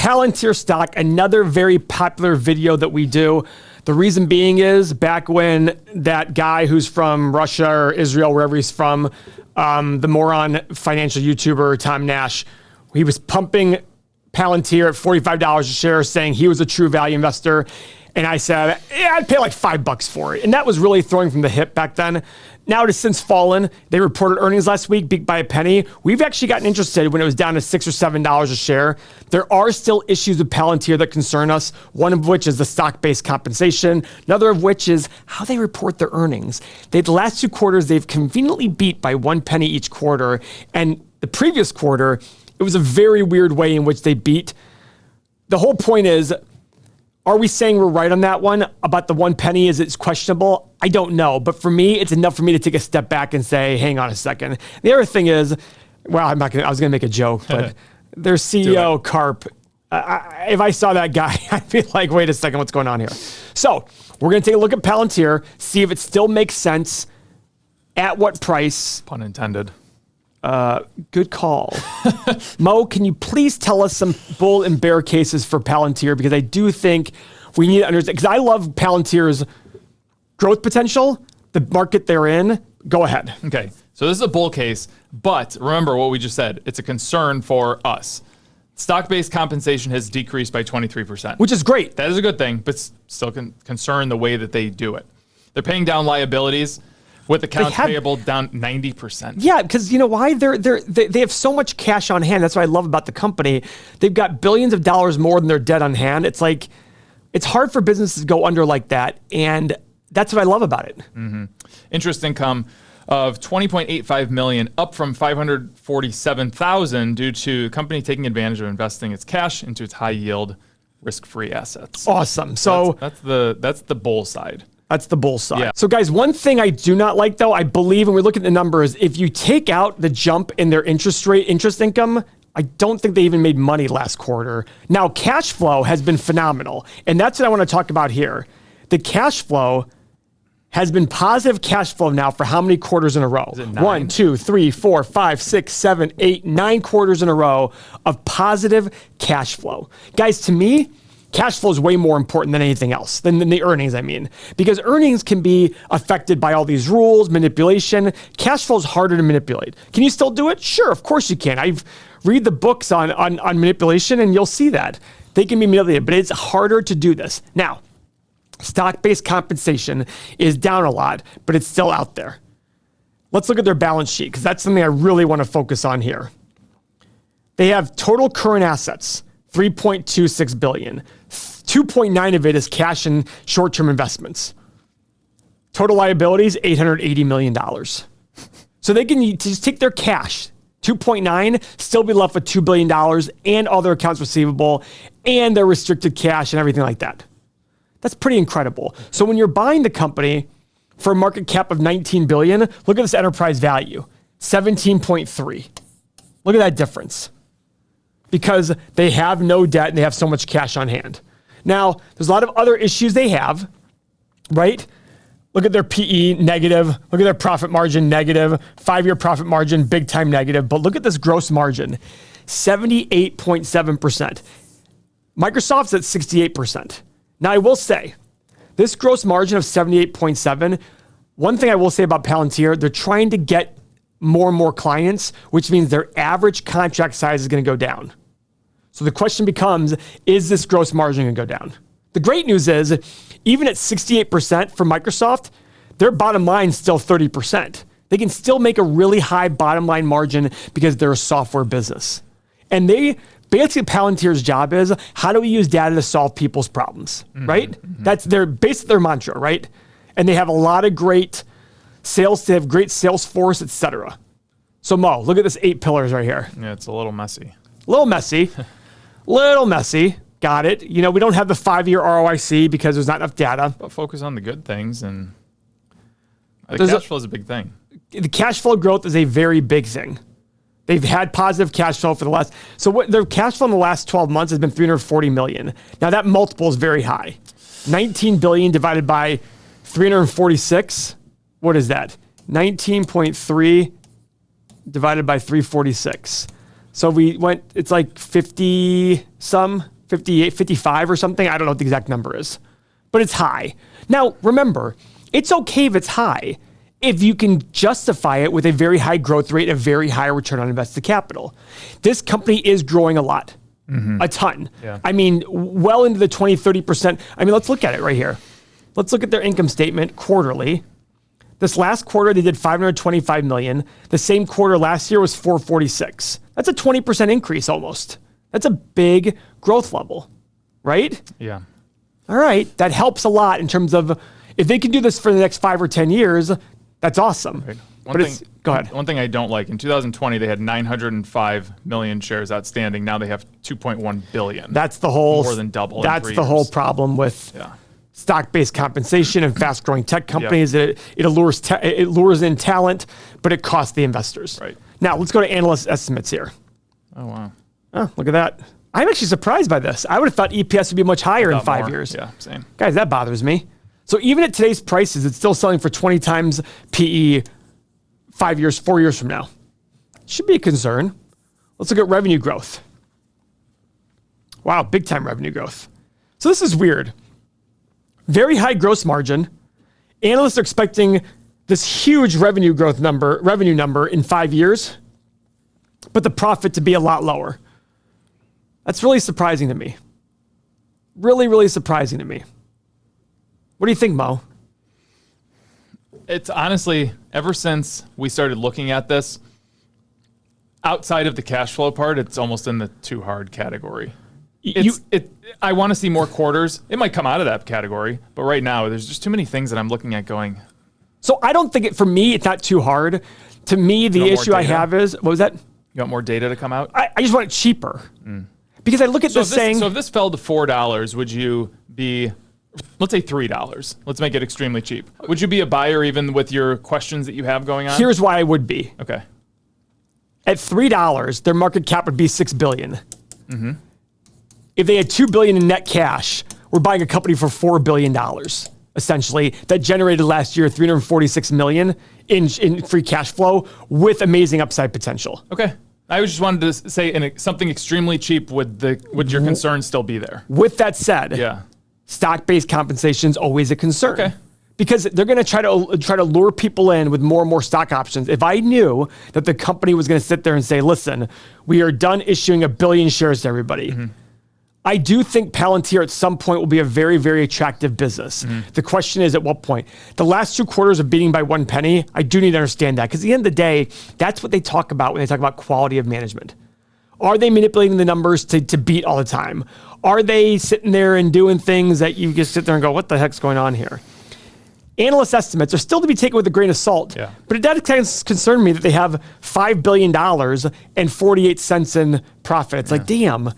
Palantir Stock, another very popular video that we do. The reason being is back when that guy who's from Russia or Israel, wherever he's from, the moron financial YouTuber, Tom Nash, he was pumping Palantir at $45 a share, saying he was a true value investor. And I said, yeah, I'd pay like $5 for it. And that was really throwing from the hip back then. Now it has since fallen. They reported earnings last week, beat by a penny. We've actually gotten interested when it was down to $6 or $7 a share. There are still issues with Palantir that concern us, one of which is the stock-based compensation, another of which is how they report their earnings. The last 2 quarters, they've conveniently beat by 1 penny each quarter. And the previous quarter, it was a very weird way in which they beat. The whole point is, are we saying we're right on that one about the 1 penny? Is it's questionable? I don't know. But for me, it's enough for me to take a step back and say, hang on a second. The other thing is, well, I was going to make a joke, but their CEO, Karp, if I saw that guy, I'd be like, wait a second, what's going on here? So we're going to take a look at Palantir, see if it still makes sense, at what price. Pun intended. Good call. Mo, can you please tell us some bull and bear cases for Palantir? Because I do think we need to understand, because I love Palantir's growth potential, the market they're in. Go ahead. Okay, so this is a bull case, but remember what we just said. It's a concern for us. Stock-based compensation has decreased by 23%. Which is great. That is a good thing, but still concern the way that they do it. They're paying down liabilities, with accounts payable down 90%. Yeah, because you know why? They have so much cash on hand. That's what I love about the company. They've got billions of dollars more than their debt on hand. It's like, it's hard for businesses to go under like that. And that's what I love about it. Mm-hmm. Interest income of $20.85 million, up from $547,000 due to the company taking advantage of investing its cash into its high yield, risk-free assets. Awesome. So that's the bull side. That's the bull side. Yeah. So guys, one thing I do not like though, I believe when we look at the numbers, if you take out the jump in their interest income, I don't think they even made money last quarter. Now, cash flow has been phenomenal. And that's what I want to talk about here. The cash flow has been positive cash flow now for how many quarters in a row? 1, 2, 3, 4, 5, 6, 7, 8, 9 quarters in a row of positive cash flow. Guys, to me, cash flow is way more important than anything else, than the earnings, I mean. Because earnings can be affected by all these rules, manipulation. Cash flow is harder to manipulate. Can you still do it? Sure, of course you can. I've read the books on manipulation and you'll see that. They can be manipulated, but it's harder to do this. Now, stock-based compensation is down a lot, but it's still out there. Let's look at their balance sheet, because that's something I really want to focus on here. They have total current assets, $3.26 billion. 2.9 of it is cash and short-term investments. Total liabilities, $880 million. So they can just take their cash, 2.9, still be left with $2 billion and all their accounts receivable and their restricted cash and everything like that. That's pretty incredible. So when you're buying the company for a market cap of $19 billion, look at this enterprise value, 17.3. Look at that difference. Because they have no debt and they have so much cash on hand. Now, there's a lot of other issues they have, right? Look at their PE, negative. Look at their profit margin, negative. 5-year profit margin, big time negative. But look at this gross margin, 78.7%. Microsoft's at 68%. Now, I will say, this gross margin of 78.7, one thing I will say about Palantir, they're trying to get more and more clients, which means their average contract size is going to go down. So the question becomes, is this gross margin going to go down? The great news is, even at 68% for Microsoft, their bottom line is still 30%. They can still make a really high bottom line margin because they're a software business. And basically Palantir's job is, how do we use data to solve people's problems, right? Mm-hmm. That's basically their mantra, right? And they have a lot of great sales, they have great sales force, etc. So Mo, look at this 8 pillars right here. Yeah, it's a little messy. Little messy. Got it. You know, we don't have the 5-year ROIC because there's not enough data. But focus on the good things, and the cash flow is a big thing. The cash flow growth is a very big thing. They've had positive cash flow for the last, so what their cash flow in the last 12 months has been $340 million. Now that multiple is very high. 19 billion divided by 346. What is that? 19.3 divided by 346. So it's like 50 some 58, 55 or something. I don't know what the exact number is, but it's high. Now, remember, it's okay if it's high if you can justify it with a very high growth rate, a very high return on invested capital. This company is growing a lot, a ton. Yeah. I mean, well into the 20, 30%. I mean, let's look at it right here. Let's look at their income statement quarterly. This last quarter, they did 525 million. The same quarter last year was 446. That's a 20% increase almost. That's a big growth level, right? Yeah. All right. That helps a lot in terms of if they can do this for the next 5 or 10 years, that's awesome. Right. Go ahead. One thing I don't like, in 2020, they had 905 million shares outstanding. Now they have 2.1 billion. That's the whole, more than double. That's the whole problem with stock-based compensation and fast-growing tech companies. Yep. It lures in talent, but it costs the investors. Right. Now let's go to analyst estimates here. Oh, wow. Oh, look at that. I'm actually surprised by this. I would have thought EPS would be much higher in 5 more. years. Yeah, same. Guys, that bothers me. So even at today's prices, it's still selling for 20 times PE 5 years, 4 years from now. Should be a concern. Let's look at revenue growth. Wow, big time revenue growth. So this is weird. Very high gross margin. Analysts are expecting this huge revenue number in 5 years, but the profit to be a lot lower. That's really surprising to me. Really, really surprising to me. What do you think, Mo? It's honestly, ever since we started looking at this, outside of the cash flow part, it's almost in the too hard category. I want to see more quarters. It might come out of that category, but right now there's just too many things that I'm looking at going. So I don't think for me, it's not too hard. To me, the issue I have is, what was that? You want more data to come out? I just want it cheaper. Because I look at this saying. So if this fell to $4, would you be, let's say $3. Let's make it extremely cheap. Would you be a buyer even with your questions that you have going on? Here's why I would be. Okay. At $3, their market cap would be $6 billion. If they had $2 billion in net cash, we're buying a company for $4 billion, essentially, that generated last year $346 million in free cash flow with amazing upside potential. Okay. I just wanted to say something extremely cheap, would your concerns still be there? With that said, stock-based compensation is always a concern. Okay. Because they're going to try to lure people in with more and more stock options. If I knew that the company was going to sit there and say, listen, we are done issuing 1 billion shares to everybody. I do think Palantir at some point will be a very, very attractive business. The question is at what point? The last 2 quarters of beating by 1 penny, I do need to understand that, because at the end of the day, that's what they talk about when they talk about quality of management. Are they manipulating the numbers to beat all the time? Are they sitting there and doing things that you just sit there and go, what the heck's going on here? Analyst estimates are still to be taken with a grain of salt, but it does concern me that they have $5 billion and 48 cents in profit. It's like, damn.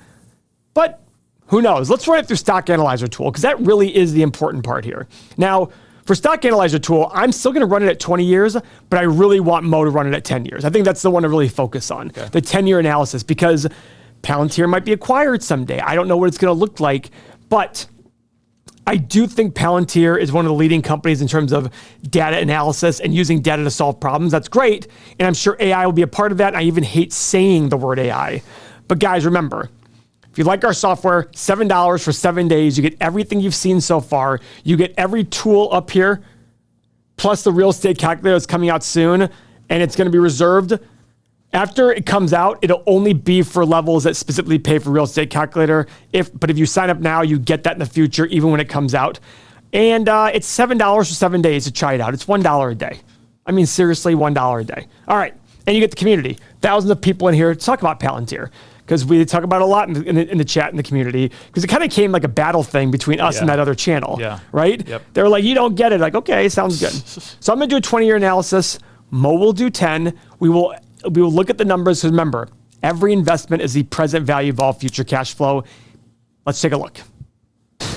But who knows? Let's run it through Stock Analyzer tool, because that really is the important part here. Now, for Stock Analyzer tool, I'm still going to run it at 20 years, but I really want Mo to run it at 10 years. I think that's the one to really focus on, the 10-year analysis, because Palantir might be acquired someday. I don't know what it's going to look like, but I do think Palantir is one of the leading companies in terms of data analysis and using data to solve problems. That's great, and I'm sure AI will be a part of that. I even hate saying the word AI. But guys, remember, if you like our software, $7 for 7 days. You get everything you've seen so far. You get every tool up here, plus the real estate calculator that's coming out soon, and it's going to be reserved. After it comes out, it'll only be for levels that specifically pay for real estate calculator. But if you sign up now, you get that in the future, even when it comes out. And it's $7 for 7 days to try it out. It's $1 a day. I mean, seriously, $1 a day. All right. And you get the community. Thousands of people in here to talk about Palantir, because we talk about it a lot in the chat in the community, because it kind of came like a battle thing between us and that other channel, right? They were like, you don't get it. Like, okay, sounds good. So I'm going to do a 20-year analysis. Mo will do 10. We will look at the numbers. So remember, every investment is the present value of all future cash flow. Let's take a look.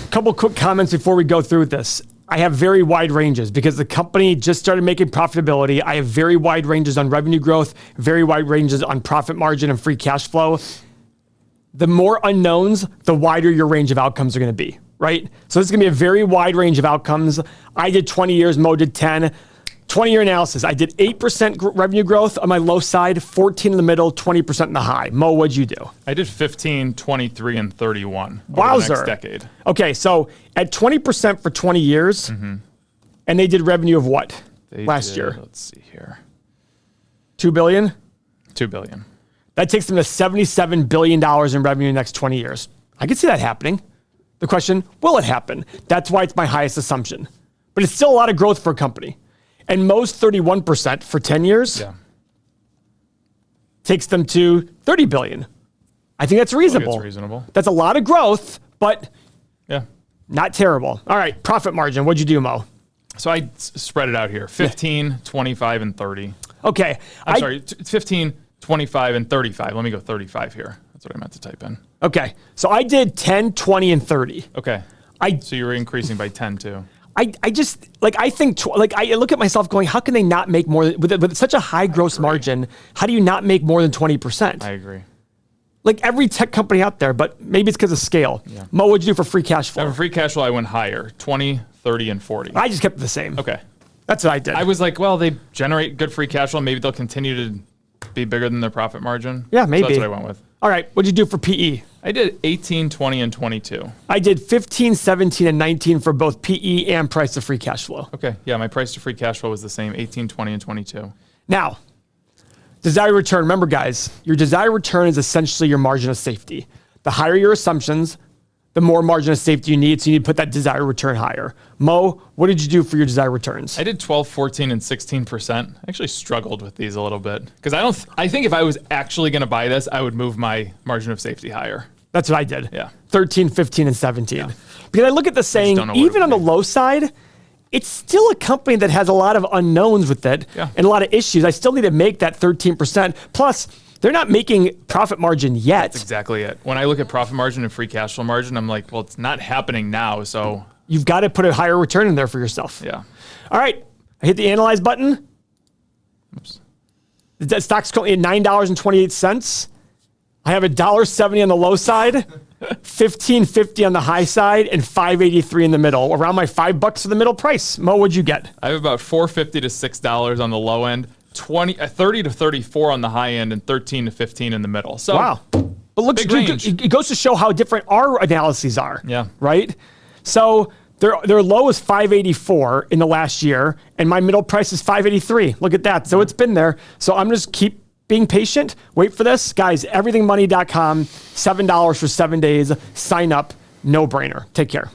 Couple quick comments before we go through this. I have very wide ranges because the company just started making profitability. I have very wide ranges on revenue growth, very wide ranges on profit margin and free cash flow. The more unknowns, the wider your range of outcomes are going to be, right? So this is going to be a very wide range of outcomes. I did 20 years, Mo did 10. 20-year analysis. I did 8% revenue growth on my low side, 14 in the middle, 20% in the high. Mo, what'd you do? I did 15, 23, and 31 over Wowzer. the next decade. Okay, so at 20% for 20 years, and they did revenue of what last year? Let's see here. $2 billion? $2 billion. That takes them to $77 billion in revenue in the next 20 years. I can see that happening. The question, will it happen? That's why it's my highest assumption. But it's still a lot of growth for a company. And most 31% for 10 years takes them to $30 billion. I think that's reasonable. It's reasonable. That's a lot of growth, but Yeah. not terrible. All right, profit margin. What'd you do, Mo? So I spread it out here. 15, 25, and 30. Okay. I'm sorry, 15, 25, and 35. Let me go 35 here. That's what I meant to type in. Okay. So I did 10, 20, and 30. Okay. So you were increasing by 10 too. I just, like, I think, I look at myself going, how can they not make more, with such a high gross margin, how do you not make more than 20%? I agree. Like every tech company out there, but maybe it's because of scale. Yeah. Mo, what'd you do for free cash flow? For free cash flow, I went higher, 20, 30, and 40. I just kept it the same. Okay. That's what I did. I was like, well, they generate good free cash flow. Maybe they'll continue to be bigger than their profit margin. Yeah, maybe. So that's what I went with. All right, what'd you do for PE? I did 18, 20, and 22. I did 15, 17, and 19 for both PE and price to free cash flow. Okay. Yeah, my price to free cash flow was the same, 18, 20, and 22. Now, desired return. Remember, guys, your desired return is essentially your margin of safety. The higher your assumptions, the more margin of safety you need, so you need to put that desired return higher. Mo, what did you do for your desired returns? I did 12, 14, and 16%. I actually struggled with these a little bit because I think if I was actually going to buy this, I would move my margin of safety higher. That's what I did. Yeah. 13, 15, and 17. Because I look at the saying, even on the low side, it's still a company that has a lot of unknowns with it and a lot of issues. I still need to make that 13%. Plus, they're not making profit margin yet. That's exactly it. When I look at profit margin and free cash flow margin, I'm like, well, it's not happening now, so. You've got to put a higher return in there for yourself. Yeah. All right. I hit the analyze button. Oops. The stock's currently at $9.28. I have $1.70 on the low side, $15.50 on the high side, and $5.83 in the middle. Around my $5 for the middle price. Mo, what'd you get? I have about $4.50 to $6 on the low end, 30 to 34 on the high end, and 13 to 15 in the middle. So wow. But look, it goes to show how different our analyses are. Yeah. Right? So their low is 584 in the last year, and my middle price is 583. Look at that. So it's been there. So I'm just keep being patient. Wait for this. Guys, everythingmoney.com, $7 for 7 days. Sign up. No brainer. Take care.